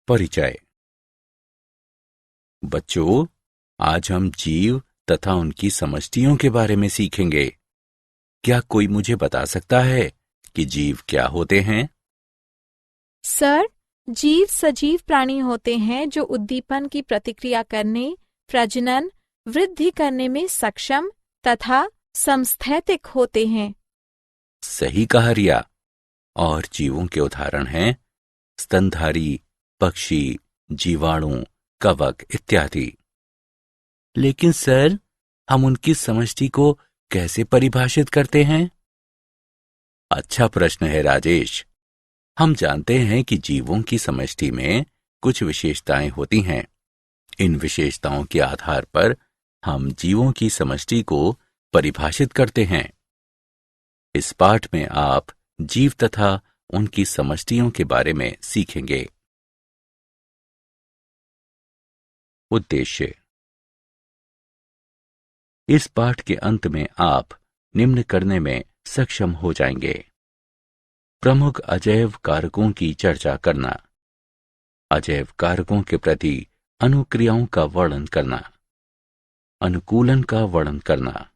परिचय। बच्चों, आज हम जीव तथा उनकी समष्टियों के बारे में सीखेंगे। क्या कोई मुझे बता सकता है कि जीव क्या होते हैं? सर, जीव सजीव प्राणी होते हैं जो उद्दीपन की प्रतिक्रिया करने, प्रजनन, वृद्धि करने में सक्षम तथा समस्थैतिक होते हैं। सही कहा रिया। और जीवों के उदाहरण हैं स्तनधारी, पक्षी, जीवाणु, कवक इत्यादि। लेकिन सर, हम उनकी समष्टि को कैसे परिभाषित करते हैं? अच्छा प्रश्न है राजेश। हम जानते हैं कि जीवों की समष्टि में कुछ विशेषताएं होती हैं। इन विशेषताओं के आधार पर हम जीवों की समष्टि को परिभाषित करते हैं। इस पाठ में आप जीव तथा उनकी समष्टियों के बारे में सीखेंगे। उद्देश्य। इस पाठ के अंत में आप निम्न करने में सक्षम हो जाएंगे: प्रमुख अजैव कारकों की चर्चा करना, अजैव कारकों के प्रति अनुक्रियाओं का वर्णन करना, अनुकूलन का वर्णन करना,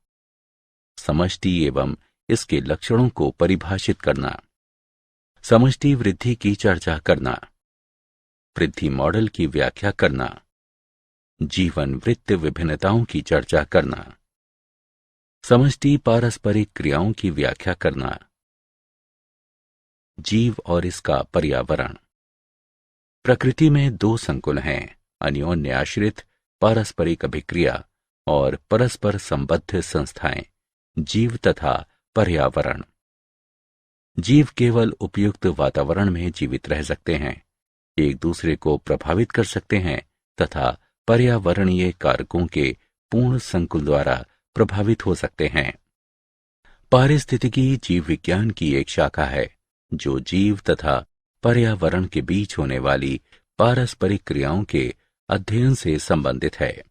समष्टि एवं इसके लक्षणों को परिभाषित करना, समष्टि वृद्धि की चर्चा करना, वृद्धि मॉडल की व्याख्या करना, जीवन वृत्त विभिन्नताओं की चर्चा करना, समष्टि पारस्परिक क्रियाओं की व्याख्या करना, जीव और इसका पर्यावरण। प्रकृति में दो संकुल हैं: अन्योन्य आश्रित पारस्परिक अभिक्रिया और परस्पर संबद्ध संस्थाएं, जीव तथा पर्यावरण। जीव केवल उपयुक्त वातावरण में जीवित रह सकते हैं, एक दूसरे को प्रभावित कर सकते हैं तथा पर्यावरणीय कारकों के पूर्ण संकुल द्वारा प्रभावित हो सकते हैं। पारिस्थितिकी जीव विज्ञान की एक शाखा है जो जीव तथा पर्यावरण के बीच होने वाली पारस्परिक क्रियाओं के अध्ययन से संबंधित है।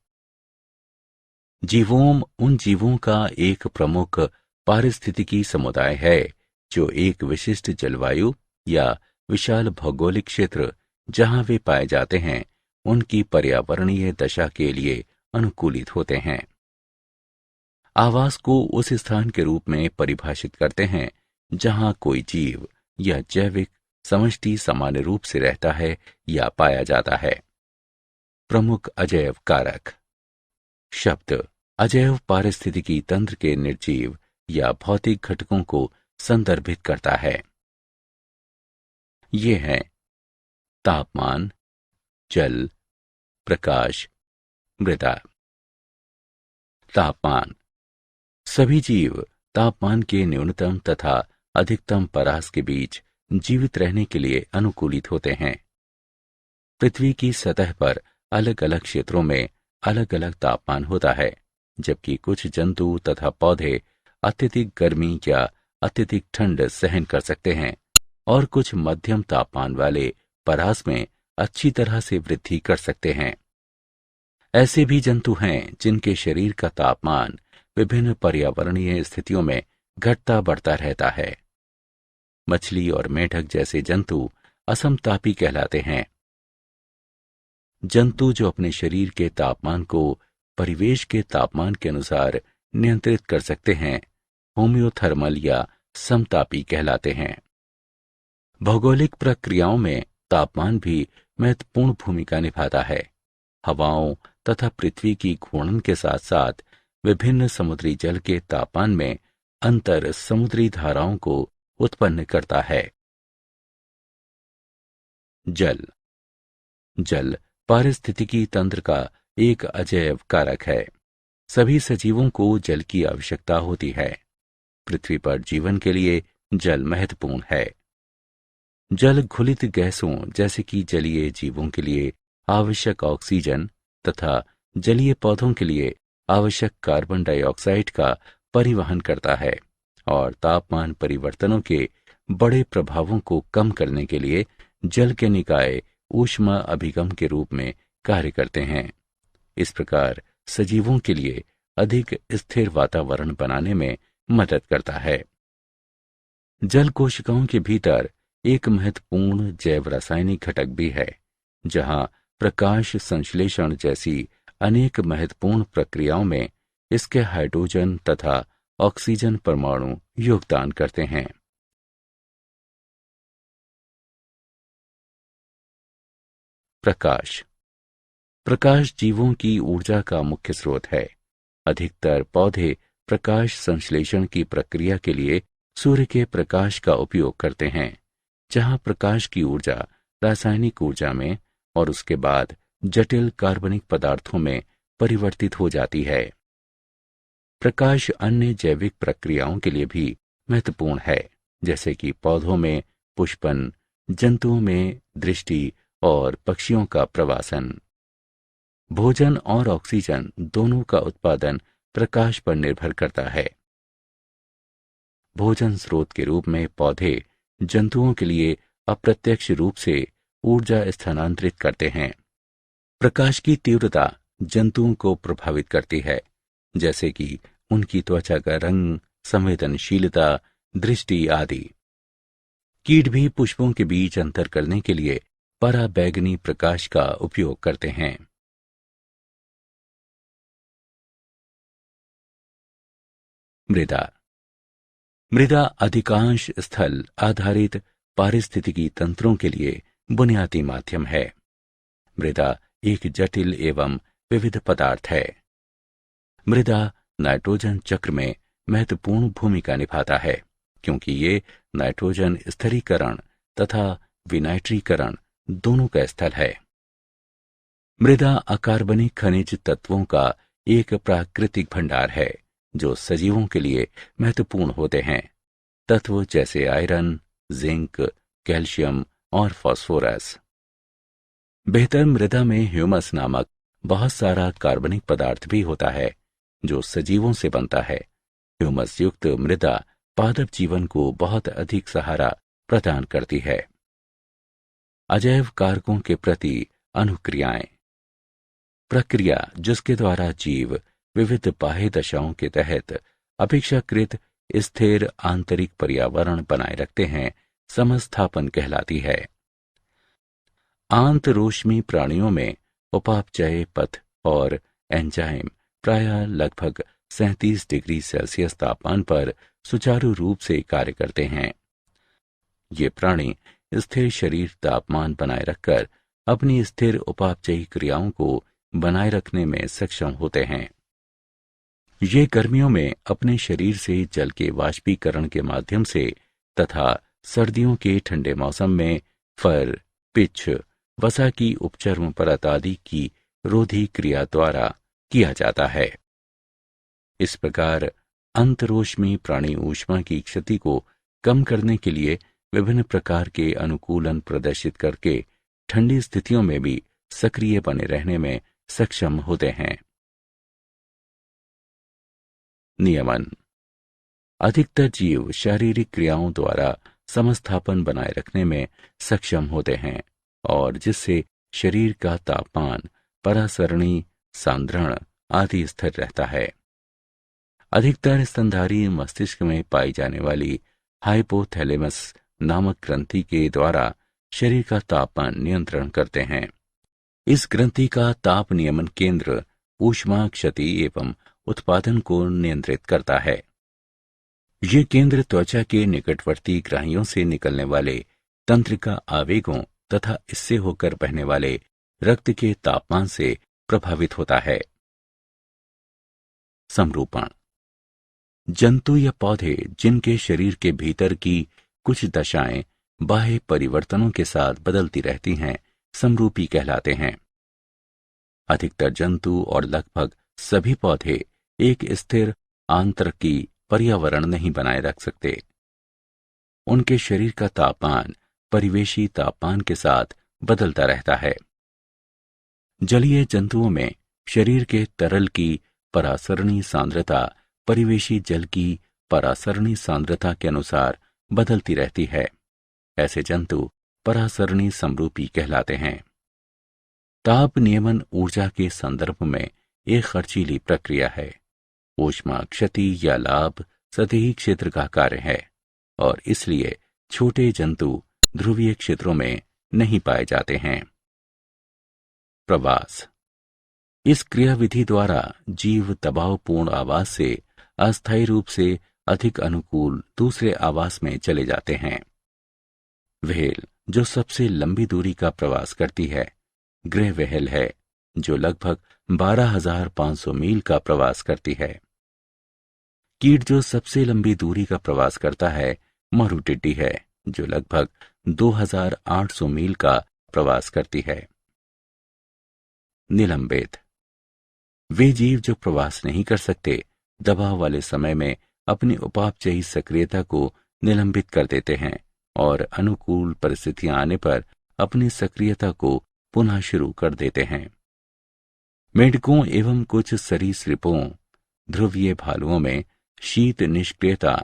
जीवोम उन जीवों का एक प्रमुख पारिस्थितिकी समुदाय है जो एक विशिष्ट जलवायु या विशाल भौगोलिक क्षेत्र जहां वे पाए जाते हैं उनकी पर्यावरणीय दशा के लिए अनुकूलित होते हैं। आवास को उस स्थान के रूप में परिभाषित करते हैं जहां कोई जीव या जैविक समष्टि सामान्य रूप से रहता है या पाया जाता है। प्रमुख अजैव कारक। शब्द अजैव पारिस्थितिकी तंत्र के निर्जीव या भौतिक घटकों को संदर्भित करता है। ये हैं तापमान, जल, प्रकाश, मृदा। तापमान। सभी जीव तापमान के न्यूनतम तथा अधिकतम परास के बीच जीवित रहने के लिए अनुकूलित होते हैं। पृथ्वी की सतह पर अलग अलग क्षेत्रों में अलग अलग तापमान होता है, जबकि कुछ जंतु तथा पौधे अत्यधिक गर्मी या अत्यधिक ठंड सहन कर सकते हैं और कुछ मध्यम तापमान वाले परास में अच्छी तरह से वृद्धि कर सकते हैं। ऐसे भी जंतु हैं जिनके शरीर का तापमान विभिन्न पर्यावरणीय स्थितियों में घटता बढ़ता रहता है। मछली और मेढक जैसे जंतु असमतापी कहलाते हैं। जंतु जो अपने शरीर के तापमान को परिवेश के तापमान के अनुसार नियंत्रित कर सकते हैं होम्योथर्मल या समतापी कहलाते हैं। भौगोलिक प्रक्रियाओं में तापमान भी महत्वपूर्ण भूमिका निभाता है। हवाओं तथा पृथ्वी की घूर्णन के साथ साथ विभिन्न समुद्री जल के तापमान में अंतर समुद्री धाराओं को उत्पन्न करता है। जल। जल पारिस्थितिकी तंत्र का एक अजैव कारक है। सभी सजीवों को जल की आवश्यकता होती है। पृथ्वी पर जीवन के लिए जल महत्वपूर्ण है। जल घुलित गैसों जैसे कि जलीय जीवों के लिए आवश्यक ऑक्सीजन तथा जलीय पौधों के लिए आवश्यक कार्बन डाइऑक्साइड का परिवहन करता है और तापमान परिवर्तनों के बड़े प्रभावों को कम करने के लिए जल के निकाय ऊष्मा अभिगम के रूप में कार्य करते हैं। इस प्रकार सजीवों के लिए अधिक स्थिर वातावरण बनाने में मदद करता है। जल कोशिकाओं के भीतर एक महत्वपूर्ण जैव रासायनिक घटक भी है जहां प्रकाश संश्लेषण जैसी अनेक महत्वपूर्ण प्रक्रियाओं में इसके हाइड्रोजन तथा ऑक्सीजन परमाणु योगदान करते हैं। प्रकाश प्रकाश जीवों की ऊर्जा का मुख्य स्रोत है। अधिकतर पौधे प्रकाश संश्लेषण की प्रक्रिया के लिए सूर्य के प्रकाश का उपयोग करते हैं, जहां प्रकाश की ऊर्जा रासायनिक ऊर्जा में और उसके बाद जटिल कार्बनिक पदार्थों में परिवर्तित हो जाती है। प्रकाश अन्य जैविक प्रक्रियाओं के लिए भी महत्वपूर्ण है, जैसे कि पौधों में पुष्पन, जंतुओं में दृष्टि और पक्षियों का प्रवासन। भोजन और ऑक्सीजन दोनों का उत्पादन प्रकाश पर निर्भर करता है। भोजन स्रोत के रूप में पौधे जंतुओं के लिए अप्रत्यक्ष रूप से ऊर्जा स्थानांतरित करते हैं। प्रकाश की तीव्रता जंतुओं को प्रभावित करती है, जैसे कि उनकी त्वचा का रंग, संवेदनशीलता, दृष्टि आदि। कीट भी पुष्पों के बीच अंतर करने के लिए पराबैंगनी प्रकाश का उपयोग करते हैं। मृदा मृदा अधिकांश स्थल आधारित पारिस्थितिकी तंत्रों के लिए बुनियादी माध्यम है। मृदा एक जटिल एवं विविध पदार्थ है। मृदा नाइट्रोजन चक्र में महत्वपूर्ण भूमिका निभाता है, क्योंकि ये नाइट्रोजन स्थिरीकरण तथा विनाइट्रीकरण दोनों का स्थल है। मृदा अकार्बनिक खनिज तत्वों का एक प्राकृतिक भंडार है, जो सजीवों के लिए महत्वपूर्ण होते हैं। तत्व जैसे आयरन, जिंक, कैल्शियम और फास्फोरस। बेहतर मृदा में ह्यूमस नामक बहुत सारा कार्बनिक पदार्थ भी होता है, जो सजीवों से बनता है। ह्यूमस युक्त मृदा पादप जीवन को बहुत अधिक सहारा प्रदान करती है। अजैव कारकों के प्रति अनुक्रियाएं प्रक्रिया जिसके द्वारा जीव विविध बाह्य दशाओं के तहत अपेक्षाकृत स्थिर आंतरिक पर्यावरण बनाए रखते हैं, समस्थापन कहलाती है। आंतरोष्मी प्राणियों में उपापचय पथ और एंजाइम प्रायः लगभग 37 डिग्री सेल्सियस तापमान पर सुचारू रूप से कार्य करते हैं। ये प्राणी स्थिर शरीर तापमान बनाए रखकर अपनी स्थिर उपापचयी क्रियाओं को बनाए रखने में सक्षम होते हैं। ये गर्मियों में अपने शरीर से जल के वाष्पीकरण के माध्यम से तथा सर्दियों के ठंडे मौसम में फर, पिच, वसा की उपचर्म परत आदि की रोधी क्रिया द्वारा किया जाता है। इस प्रकार अंतरोष्मी प्राणी ऊष्मा की क्षति को कम करने के लिए विभिन्न प्रकार के अनुकूलन प्रदर्शित करके ठंडी स्थितियों में भी सक्रिय बने रहने में सक्षम होते हैं। नियमन अधिकतर जीव शारीरिक क्रियाओं द्वारा समस्थापन बनाए रखने में सक्षम होते हैं, और जिससे शरीर का तापमान, परासरणी, सांद्रण आदि स्थिर रहता है। अधिकतर स्तनधारी मस्तिष्क में पाई जाने वाली हाइपोथैलेमस नामक ग्रंथि के द्वारा शरीर का तापमान नियंत्रण करते हैं। इस ग्रंथि का ताप नियमन केंद्र ऊष्मा क्षति एवं उत्पादन को नियंत्रित करता है। ये केंद्र त्वचा के निकटवर्ती ग्राहियों से निकलने वाले तंत्रिका आवेगों तथा इससे होकर बहने वाले रक्त के तापमान से प्रभावित होता है। समरूपण जंतु या पौधे जिनके शरीर के भीतर की कुछ दशाएं बाह्य परिवर्तनों के साथ बदलती रहती हैं, समरूपी कहलाते हैं। अधिकतर जंतु और लगभग सभी पौधे एक स्थिर आंतरिकी पर्यावरण नहीं बनाए रख सकते। उनके शरीर का तापमान परिवेशी तापमान के साथ बदलता रहता है। जलीय जंतुओं में शरीर के तरल की परासरणी सांद्रता परिवेशी जल की परासरणी सांद्रता के अनुसार बदलती रहती है। ऐसे जंतु परासरणी समरूपी कहलाते हैं। ताप नियमन ऊर्जा के संदर्भ में एक खर्चीली प्रक्रिया है। ऊष्मा क्षति या लाभ सतही क्षेत्र का कार्य है, और इसलिए छोटे जंतु ध्रुवीय क्षेत्रों में नहीं पाए जाते हैं। प्रवास। इस क्रियाविधि द्वारा जीव दबावपूर्ण आवास से अस्थायी रूप से अधिक अनुकूल दूसरे आवास में चले जाते हैं। व्हेल जो सबसे लंबी दूरी का प्रवास करती है ग्रे व्हेल है, जो लगभग 12,500 मील का प्रवास करती है। कीट जो सबसे लंबी दूरी का प्रवास करता है मरुटिड्डी है, जो लगभग 2,800 मील का प्रवास करती है। निलंबित वे जीव जो प्रवास नहीं कर सकते दबाव वाले समय में अपनी उपापचयी सक्रियता को निलंबित कर देते हैं और अनुकूल परिस्थितियां आने पर अपनी सक्रियता को पुनः शुरू कर देते हैं। मेंढकों एवं कुछ सरीसृपों, ध्रुवीय भालुओं में शीत निष्क्रियता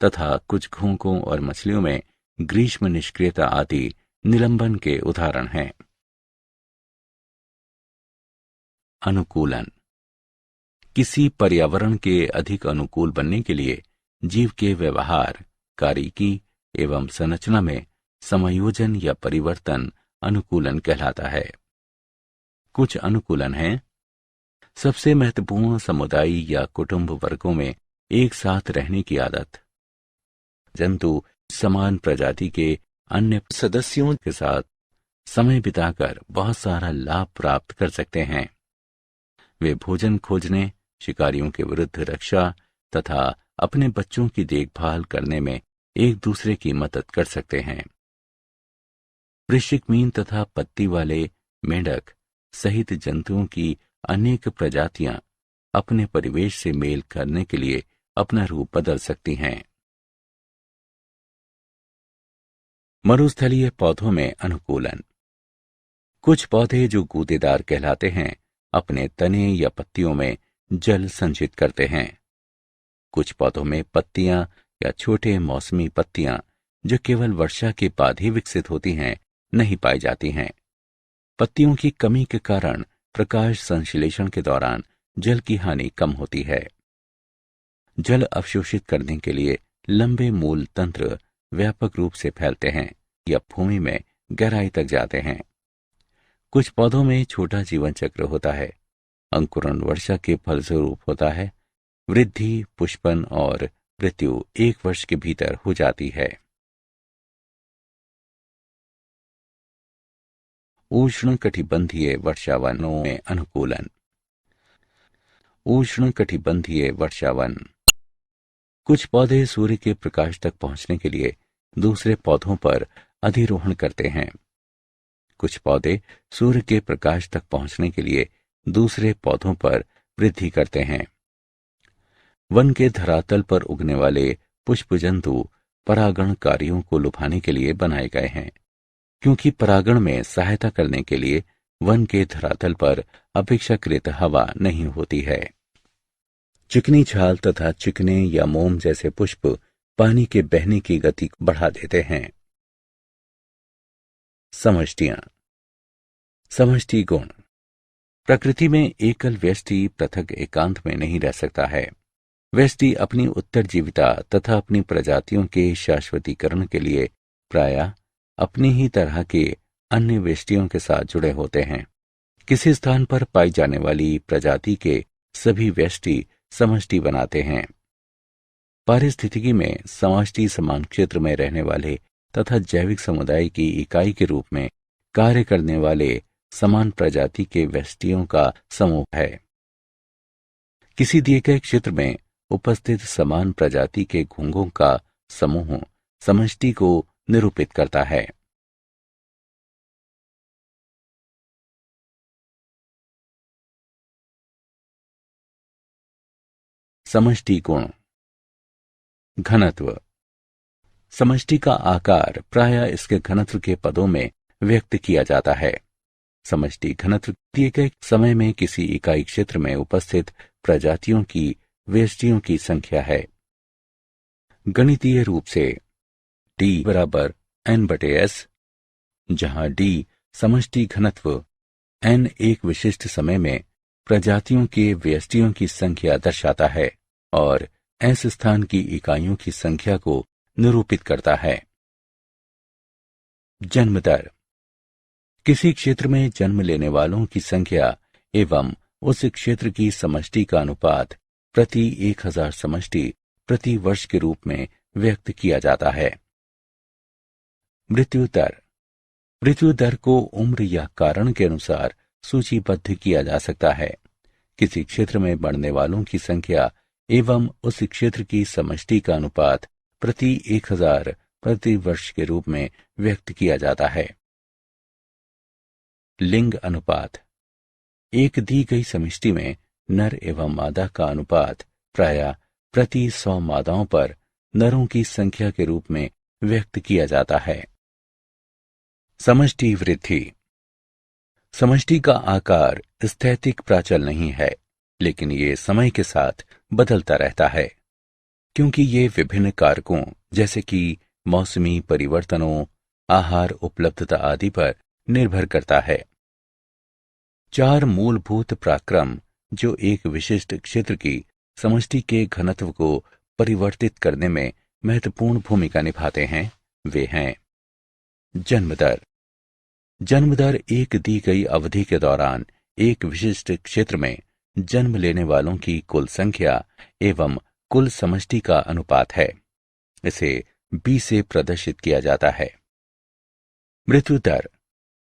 तथा कुछ घोंघों और मछलियों में ग्रीष्म निष्क्रियता आदि निलंबन के उदाहरण हैं। अनुकूलन किसी पर्यावरण के अधिक अनुकूल बनने के लिए जीव के व्यवहार, कार्यकी एवं संरचना में समायोजन या परिवर्तन अनुकूलन कहलाता है। कुछ अनुकूलन हैं। सबसे महत्वपूर्ण समुदाय या कुटुंब वर्गों में एक साथ रहने की आदत। जंतु समान प्रजाति के अन्य सदस्यों के साथ समय बिताकर बहुत सारा लाभ प्राप्त कर सकते हैं। वे भोजन खोजने, शिकारियों के विरुद्ध रक्षा तथा अपने बच्चों की देखभाल करने में एक दूसरे की मदद कर सकते हैं। वृश्चिक मीन तथा पत्ती वाले मेंढक सहित जंतुओं की अनेक प्रजातियां अपने परिवेश से मेल करने के लिए अपना रूप बदल सकती हैं। मरुस्थलीय पौधों में अनुकूलन कुछ पौधे जो गूदेदार कहलाते हैं अपने तने या पत्तियों में जल संचित करते हैं। कुछ पौधों में पत्तियां या छोटे मौसमी पत्तियां जो केवल वर्षा के बाद ही विकसित होती हैं नहीं पाई जाती हैं। पत्तियों की कमी के कारण प्रकाश संश्लेषण के दौरान जल की हानि कम होती है। जल अवशोषित करने के लिए लंबे मूल तंत्र व्यापक रूप से फैलते हैं या भूमि में गहराई तक जाते हैं। कुछ पौधों में छोटा जीवन चक्र होता है। अंकुरण वर्षा के फलस्वरूप होता है। वृद्धि, पुष्पन और मृत्यु 1 वर्ष के भीतर हो जाती है। उष्ण कटिबंधीय वर्षावनों में अनुकूलन उष्ण कटिबंधीय वर्षावन कुछ पौधे सूर्य के प्रकाश तक पहुंचने के लिए दूसरे पौधों पर अधिरोहण करते हैं। कुछ पौधे सूर्य के प्रकाश तक पहुंचने के लिए दूसरे पौधों पर वृद्धि करते हैं। वन के धरातल पर उगने वाले पुष्प जंतु परागणकारियों को लुभाने के लिए बनाए गए हैं, क्योंकि परागण में सहायता करने के लिए वन के धरातल पर अपेक्षाकृत हवा नहीं होती है। चिकनी छाल तथा चिकने या मोम जैसे पुष्प पानी के बहने की गति बढ़ा देते हैं। समष्टियां समष्टि गुण प्रकृति में एकल व्यष्टि पृथक एकांत में नहीं रह सकता है। व्यष्टि अपनी उत्तरजीविता तथा अपनी प्रजातियों के शाश्वतीकरण के लिए प्रायः अपनी ही तरह के अन्य व्यष्टियों के साथ जुड़े होते हैं। किसी स्थान पर पाई जाने वाली प्रजाति के सभी व्यष्टि समष्टि बनाते हैं। पारिस्थितिकी में समष्टि समान क्षेत्र में रहने वाले तथा जैविक समुदाय की इकाई के रूप में कार्य करने वाले समान प्रजाति के व्यष्टियों का समूह है। किसी दिए गए क्षेत्र में उपस्थित समान प्रजाति के घोंघों का समूह समष्टि को निरूपित करता है। समष्टि गुण घनत्व समष्टि का आकार प्रायः इसके घनत्व के पदों में व्यक्त किया जाता है। समष्टि घनत्व दिए गए समय में किसी इकाई क्षेत्र में उपस्थित प्रजातियों की व्यष्टियों की संख्या है। गणितीय रूप से D बराबर N/S, जहां D समष्टि घनत्व N एक विशिष्ट समय में प्रजातियों के व्यष्टियों की संख्या दर्शाता है और S स्थान की इकाइयों की संख्या को निरूपित करता है। जन्म दर किसी क्षेत्र में जन्म लेने वालों की संख्या एवं उस क्षेत्र की समष्टि का अनुपात प्रति 1000 समष्टि प्रति वर्ष के रूप में व्यक्त किया जाता है। मृत्यु दर। मृत्यु दर को उम्र या कारण के अनुसार सूचीबद्ध किया जा सकता है। किसी क्षेत्र में मरने वालों की संख्या एवं उस क्षेत्र की समष्टि का अनुपात प्रति 1000 प्रति वर्ष के रूप में व्यक्त किया जाता है। लिंग अनुपात। एक दी गई समष्टि में नर एवं मादा का अनुपात प्रायः प्रति 100 मादाओं पर नरों की संख्या के रूप में व्यक्त किया जाता है। समष्टि वृद्धि। समष्टि का आकार स्थैतिक प्राचल नहीं है, लेकिन ये समय के साथ बदलता रहता है, क्योंकि ये विभिन्न कारकों जैसे कि मौसमी परिवर्तनों, आहार उपलब्धता आदि पर निर्भर करता है। 4 मूलभूत पराक्रम जो एक विशिष्ट क्षेत्र की समष्टि के घनत्व को परिवर्तित करने में महत्वपूर्ण भूमिका निभाते हैं, वे हैं। जन्म दर। जन्म दर एक दी गई अवधि के दौरान एक विशिष्ट क्षेत्र में जन्म लेने वालों की कुल संख्या एवं कुल समष्टि का अनुपात है। इसे B से प्रदर्शित किया जाता है। मृत्यु दर।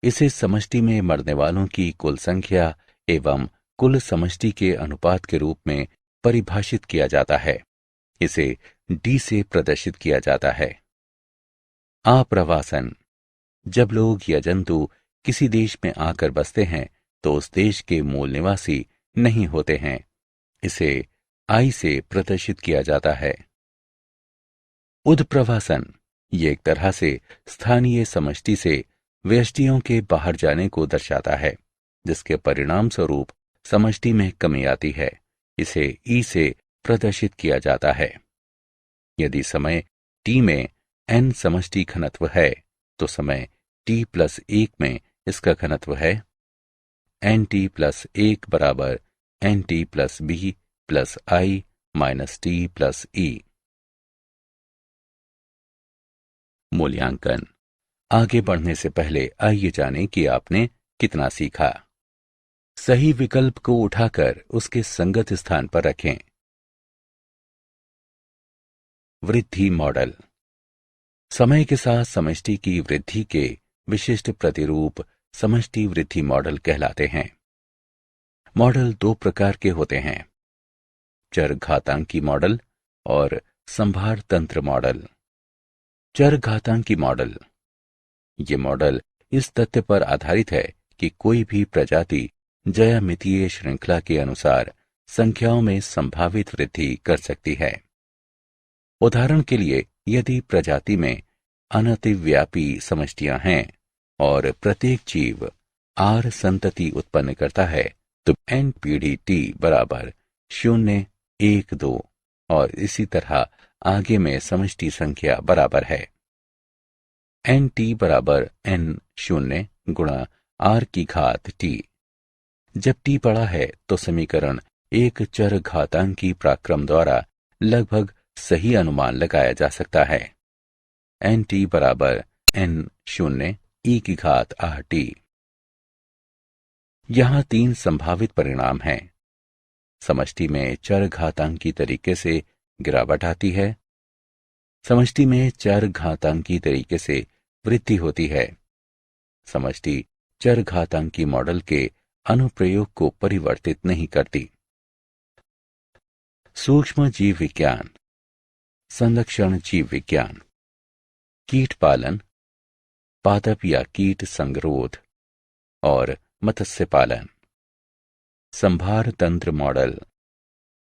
इसे समष्टि में मरने वालों की कुल संख्या एवं कुल समष्टि के अनुपात के रूप में परिभाषित किया जाता है। इसे D से प्रदर्शित किया जाता है। आप्रवासन। जब लोग या जंतु किसी देश में आकर बसते हैं तो उस देश के मूल निवासी नहीं होते हैं। इसे I से प्रदर्शित किया जाता है। उद्प्रवासन। ये एक तरह से स्थानीय समष्टि से व्यष्टियों के बाहर जाने को दर्शाता है, जिसके परिणाम स्वरूप समष्टि में कमी आती है। इसे E से प्रदर्शित किया जाता है। यदि समय T में N समष्टि घनत्व है तो समय T+1 में इसका घनत्व है NT+1 बराबर NT+B + I - T+E। मूल्यांकन। आगे बढ़ने से पहले आइए जानें कि आपने कितना सीखा। सही विकल्प को उठाकर उसके संगत स्थान पर रखें। वृद्धि मॉडल। समय के साथ समष्टि की वृद्धि के विशिष्ट प्रतिरूप समष्टि वृद्धि मॉडल कहलाते हैं। मॉडल 2 प्रकार के होते हैं, चरघातांकी मॉडल और संभार तंत्र मॉडल। चरघातांकी मॉडल। ये मॉडल इस तथ्य पर आधारित है कि कोई भी प्रजाति ज्यामितीय श्रृंखला के अनुसार संख्याओं में संभावित वृद्धि कर सकती है। उदाहरण के लिए, यदि प्रजाति में अनतिव्यापी समष्टियां हैं और प्रत्येक जीव R संतति उत्पन्न करता है तो NPDT बराबर 0, 1, 2 और इसी तरह आगे में समष्टि संख्या बराबर है। NT बराबर N0 गुणा R की घात T। जब T बड़ा है तो समीकरण एक चर घातांकी पराक्रम द्वारा लगभग सही अनुमान लगाया जा सकता है। NT बराबर N0 e की घात RT। यहां 3 संभावित परिणाम हैं। समष्टि में चर घातांकी तरीके से गिरावट आती है, समष्टि में चर घातांकी तरीके से वृद्धि होती है। समष्टि चर घातांकी मॉडल के अनुप्रयोग को परिवर्तित नहीं करती। सूक्ष्म जीव विज्ञान, संरक्षण जीव विज्ञान, कीट पालन, पादप या कीट संगरोध और मत्स्य पालन। संभार तंत्र मॉडल।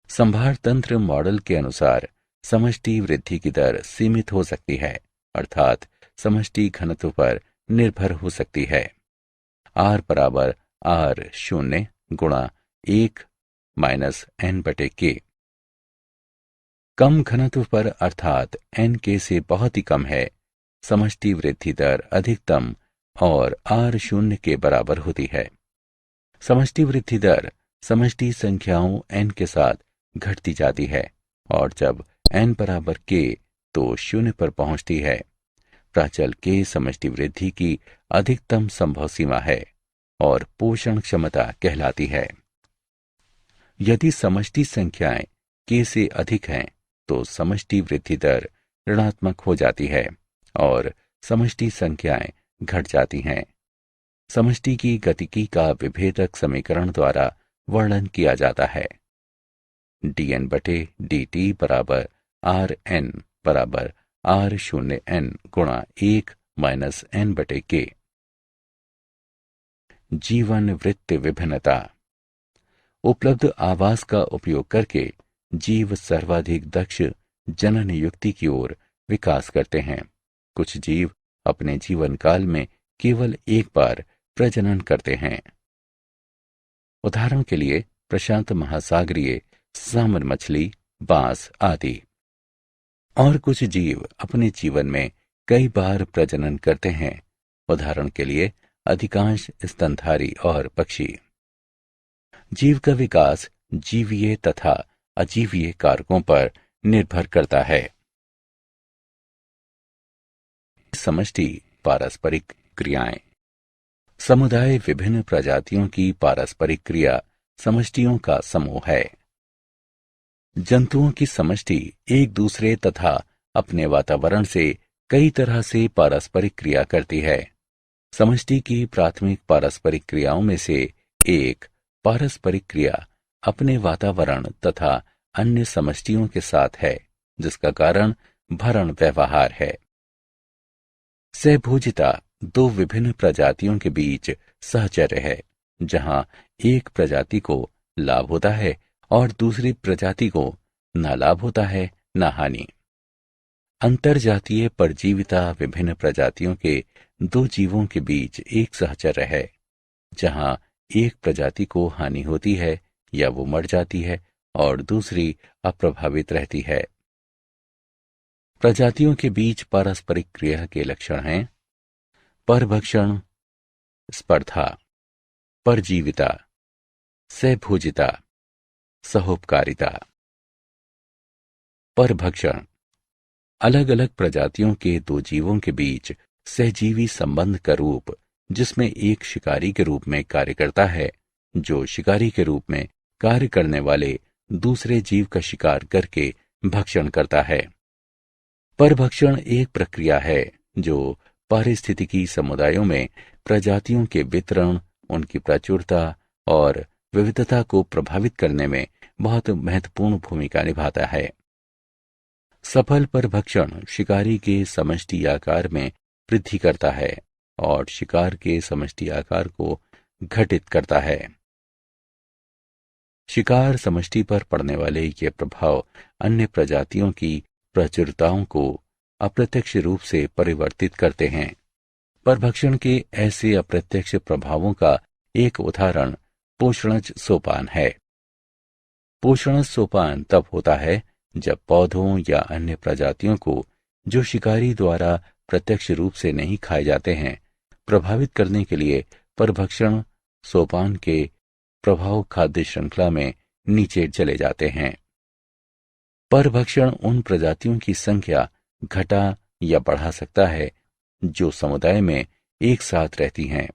संभार तंत्र मॉडल के अनुसार समष्टि वृद्धि की दर सीमित हो सकती है, अर्थात समष्टि घनत्व पर निर्भर हो सकती है। R बराबर R0 गुणा 1 - N/K। कम घनत्व पर अर्थात NK से बहुत ही कम है, समष्टि वृद्धि दर अधिकतम और R0 के बराबर होती है। समष्टि वृद्धि दर समष्टि संख्याओं N के साथ घटती जाती है और जब N बराबर K तो 0 पर पहुंचती है। प्राचल K समष्टि वृद्धि की अधिकतम संभव सीमा है और पोषण क्षमता कहलाती है। यदि समष्टि संख्याएं k से अधिक हैं तो समष्टि वृद्धि दर ऋणात्मक हो जाती है और समष्टि संख्याएं घट जाती हैं। समष्टि की गतिकी का विभेदक समीकरण द्वारा वर्णन किया जाता है। dn/dt बराबर Rn बराबर R0n गुणा 1 माइनस n/k। जीवन वृत्त विभिन्नता। उपलब्ध आवास का उपयोग करके जीव सर्वाधिक दक्ष जनन युक्ति की ओर विकास करते हैं। कुछ जीव अपने जीवन काल में केवल एक बार प्रजनन करते हैं। उदाहरण के लिए प्रशांत महासागरीय सामन मछली, बांस आदि। और कुछ जीव अपने जीवन में कई बार प्रजनन करते हैं। उदाहरण के लिए अधिकांश स्तनधारी और पक्षी। जीव का विकास जीवीय तथा अजीवीय कारकों पर निर्भर करता है। समष्टि पारस्परिक क्रियाएं। समुदाय विभिन्न प्रजातियों की पारस्परिक क्रिया समष्टियों का समूह है। जंतुओं की समष्टि एक दूसरे तथा अपने वातावरण से कई तरह से पारस्परिक क्रिया करती है। समष्टि की प्राथमिक पारस्परिक क्रियाओं में से एक पारस्परिक क्रिया अपने वातावरण तथा अन्य समष्टियों के साथ है, जिसका कारण भरण व्यवहार है। सहभोजिता दो विभिन्न प्रजातियों के बीच सहचर्य है, जहां एक प्रजाति को लाभ होता है और दूसरी प्रजाति को न लाभ होता है न हानि। अंतरजातीय परजीविता विभिन्न प्रजातियों के दो जीवों के बीच एक सहचर्य है, जहां एक प्रजाति को हानि होती है या वो मर जाती है और दूसरी अप्रभावित रहती है। प्रजातियों के बीच पारस्परिक क्रिया के लक्षण हैं परभक्षण, स्पर्धा, परजीविता, सहभोजिता, सहोपकारिता। परभक्षण अलग अलग प्रजातियों के दो जीवों के बीच सहजीवी संबंध का रूप, जिसमें एक शिकारी के रूप में कार्य करता है जो शिकारी के रूप में कार्य करने वाले दूसरे जीव का शिकार करके भक्षण करता है। परभक्षण एक प्रक्रिया है जो पारिस्थितिकी समुदायों में प्रजातियों के वितरण, उनकी प्रचुरता और विविधता को प्रभावित करने में बहुत महत्वपूर्ण भूमिका निभाता है। सफल परभक्षण शिकारी के समष्टि आकार में वृद्धि करता है और शिकार के समष्टि आकार को घटित करता है। शिकार समष्टि पर पड़ने वाले ये प्रभाव अन्य प्रजातियों की प्रचुरताओं को अप्रत्यक्ष रूप से परिवर्तित करते हैं। परभक्षण के ऐसे अप्रत्यक्ष प्रभावों का एक उदाहरण पोषणज सोपान है। पोषणज सोपान तब होता है जब पौधों या अन्य प्रजातियों को, जो शिकारी द्वारा प्रत्यक्ष रूप से नहीं खाए जाते हैं, प्रभावित करने के लिए परभक्षण सोपान के प्रभाव खाद्य श्रृंखला में नीचे चले जाते हैं। परभक्षण उन प्रजातियों की संख्या घटा या बढ़ा सकता है जो समुदाय में एक साथ रहती हैं।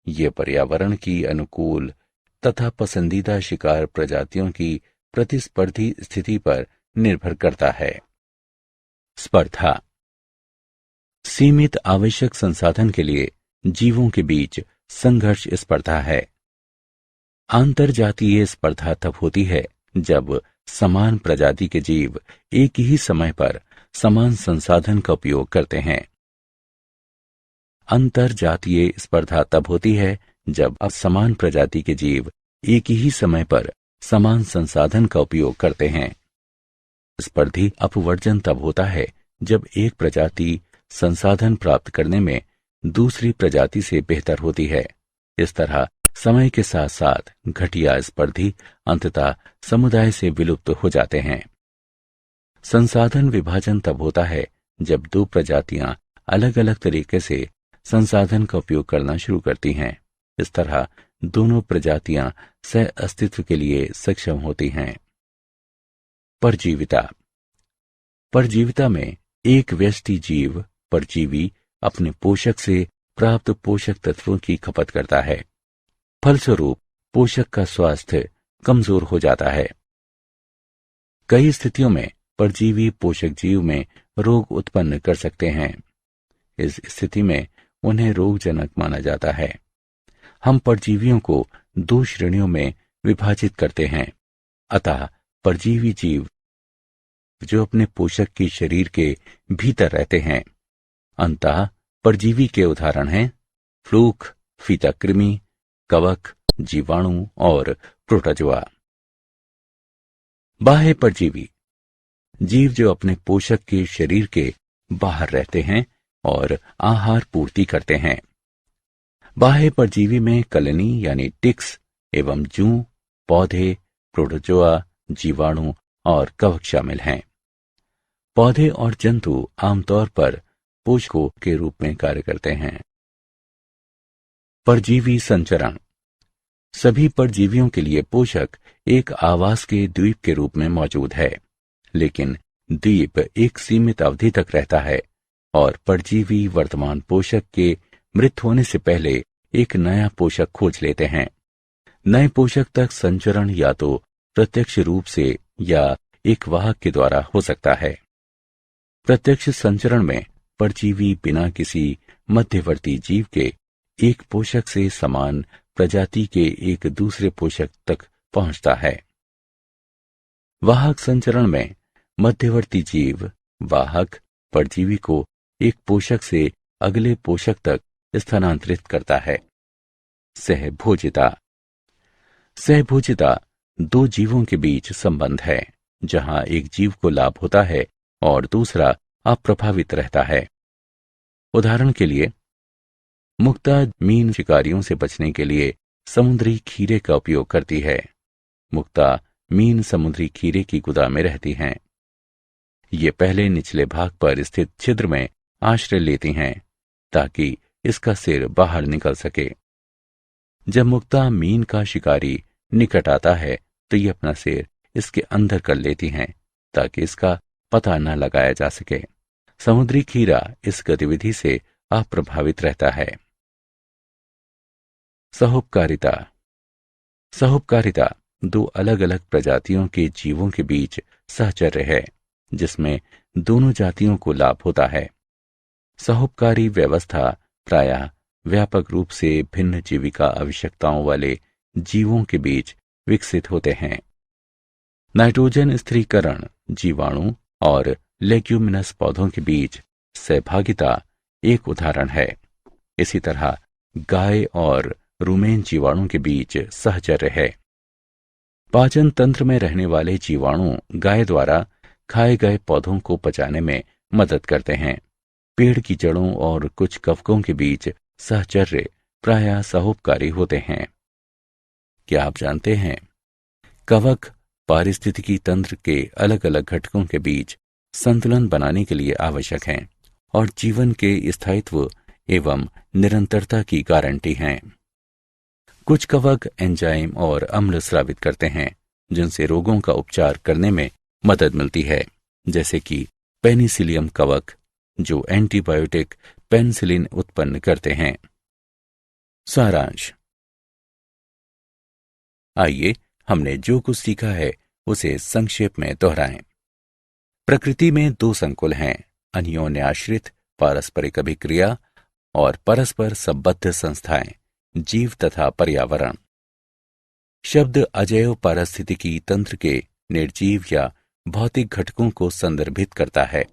ये पर्यावरण की अनुकूल तथा पसंदीदा शिकार प्रजातियों की प्रतिस्पर्धी स्थिति पर निर्भर करता है। स्पर्धा सीमित आवश्यक संसाधन के लिए जीवों के बीच संघर्ष स्पर्धा है। आंतरजातीय स्पर्धा तब होती है जब समान प्रजाति के जीव एक ही समय पर समान संसाधन का उपयोग करते हैं। अंतरजातीय स्पर्धा तब होती है जब समान प्रजाति के जीव एक ही समय पर समान संसाधन का उपयोग करते हैं। स्पर्धी अपवर्जन तब होता है जब एक प्रजाति संसाधन प्राप्त करने में दूसरी प्रजाति से बेहतर होती है। इस तरह समय के साथ साथ घटिया स्पर्धी अंततः समुदाय से विलुप्त हो जाते हैं। संसाधन विभाजन तब होता है जब दो प्रजातियां अलग अलग तरीके से संसाधन का उपयोग करना शुरू करती हैं। इस तरह दोनों प्रजातियां सह अस्तित्व के लिए सक्षम होती हैं। परजीविता परजीविता में एक व्यष्टि जीव परजीवी अपने पोषक से प्राप्त पोषक तत्वों की खपत करता है। फलस्वरूप पोषक का स्वास्थ्य कमजोर हो जाता है। कई स्थितियों में परजीवी पोषक जीव में रोग उत्पन्न कर सकते हैं। इस स्थिति में उन्हें रोगजनक माना जाता है। हम परजीवियों को 2 श्रेणियों में विभाजित करते हैं। अतः परजीवी जीव जो अपने पोषक के शरीर के भीतर रहते हैं। अंतः परजीवी के उदाहरण हैं फ्लूक, फीता कृमि, कवक, जीवाणु और प्रोटोजोआ। बाह्य परजीवी जीव जो अपने पोषक के शरीर के बाहर रहते हैं और आहार पूर्ति करते हैं। बाह्य परजीवी में कलनी यानी टिक्स एवं जूं, पौधे, प्रोटोजोआ, जीवाणु और कवक शामिल हैं। पौधे और जंतु आमतौर पर पोषकों के रूप में कार्य करते हैं। परजीवी संचरण सभी परजीवियों के लिए पोषक एक आवास के द्वीप के रूप में मौजूद है, लेकिन द्वीप एक सीमित अवधि तक रहता है और परजीवी वर्तमान पोषक के मृत होने से पहले एक नया पोषक खोज लेते हैं। नए पोषक तक संचरण या तो प्रत्यक्ष रूप से या एक वाहक के द्वारा हो सकता है। प्रत्यक्ष संचरण में परजीवी बिना किसी मध्यवर्ती जीव के एक पोषक से समान प्रजाति के एक दूसरे पोषक तक पहुंचता है। वाहक संचरण में मध्यवर्ती जीव वाहक परजीवी को एक पोषक से अगले पोषक तक स्थानांतरित करता है। सहभोजिता सहभोजिता 2 जीवों के बीच संबंध है, जहां एक जीव को लाभ होता है और दूसरा अप्रभावित रहता है। उदाहरण के लिए मुक्ता मीन शिकारियों से बचने के लिए समुद्री खीरे का उपयोग करती है। मुक्ता मीन समुद्री खीरे की गुदा में रहती हैं। ये पहले निचले भाग पर स्थित छिद्र में आश्रय लेती हैं ताकि इसका सिर बाहर निकल सके। जब मुक्ता मीन का शिकारी निकट आता है तो ये अपना सिर इसके अंदर कर लेती हैं ताकि इसका पता न लगाया जा सके। समुद्री खीरा इस गतिविधि से अप्रभावित रहता है। सहोपकारिता सहोपकारिता 2 अलग अलग प्रजातियों के जीवों के बीच सहचर्य है, जिसमें दोनों जातियों को लाभ होता है। सहोपकारी व्यवस्था प्रायः व्यापक रूप से भिन्न जीविका आवश्यकताओं वाले जीवों के बीच विकसित होते हैं। नाइट्रोजन स्थिरीकरण जीवाणु और लेग्यूमिनस पौधों के बीच सहभागिता एक उदाहरण है। इसी तरह गाय और रूमेन जीवाणु के बीच सहचर्य है। पाचन तंत्र में रहने वाले जीवाणु गाय द्वारा खाए गए पौधों को पचाने में मदद करते हैं। पेड़ की जड़ों और कुछ कवकों के बीच सहचर्य प्रायः सहोपकारी होते हैं। क्या आप जानते हैं कवक पारिस्थितिकी तंत्र के अलग अलग घटकों के बीच संतुलन बनाने के लिए आवश्यक हैं और जीवन के स्थायित्व एवं निरंतरता की गारंटी हैं। कुछ कवक एंजाइम और अम्ल स्रावित करते हैं जिनसे रोगों का उपचार करने में मदद मिलती है, जैसे कि पेनिसिलियम कवक जो एंटीबायोटिक पेनिसिलिन उत्पन्न करते हैं। सारांश आइए हमने जो कुछ सीखा है उसे संक्षेप में दोहराएं। प्रकृति में 2 संकुल हैं, अन्योन्य आश्रित पारस्परिक अभिक्रिया और परस्पर संबद्ध संस्थाएं, जीव तथा पर्यावरण। शब्द अजैव पारिस्थितिकी तंत्र के निर्जीव या भौतिक घटकों को संदर्भित करता है।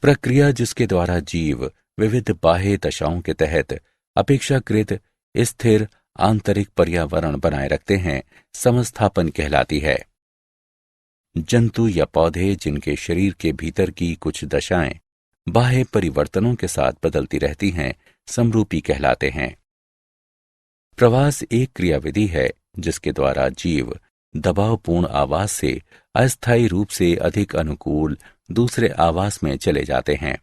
प्रक्रिया जिसके द्वारा जीव विविध बाह्य दशाओं के तहत अपेक्षाकृत स्थिर आंतरिक पर्यावरण बनाए रखते हैं, समस्थापन कहलाती है। जंतु या पौधे जिनके शरीर के भीतर की कुछ दशाएं बाह्य परिवर्तनों के साथ बदलती रहती हैं, समरूपी कहलाते हैं। प्रवास एक क्रियाविधि है जिसके द्वारा जीव दबावपूर्ण आवास से अस्थायी रूप से अधिक अनुकूल दूसरे आवास में चले जाते हैं।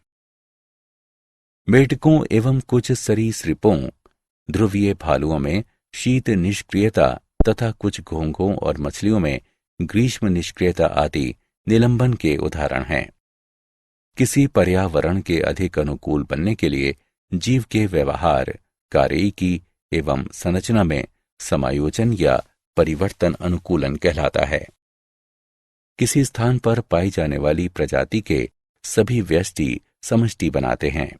मेढकों एवं कुछ सरीसृपों, ध्रुवीय भालुओं में शीत निष्क्रियता तथा कुछ घोंघों और मछलियों में ग्रीष्म निष्क्रियता आदि निलंबन के उदाहरण हैं। किसी पर्यावरण के अधिक अनुकूल बनने के लिए जीव के व्यवहार, कार्यकी एवं संरचना में समायोजन या परिवर्तन अनुकूलन कहलाता है। किसी स्थान पर पाई जाने वाली प्रजाति के सभी व्यष्टि समष्टि बनाते हैं।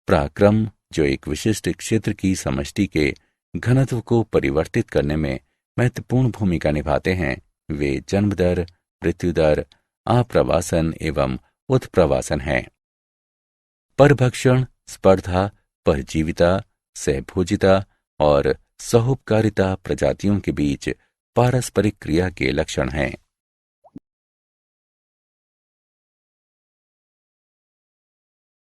पराक्रम, जो एक विशिष्ट क्षेत्र की समष्टि के घनत्व को परिवर्तित करने में महत्वपूर्ण भूमिका निभाते हैं, वे जन्म दर, मृत्यु दर, आप्रवासन एवं उत्प्रवासन हैं। परभक्षण, स्पर्धा, परजीविता, सहभोजिता और सहोपकारिता प्रजातियों के बीच पारस्परिक क्रिया के लक्षण हैं।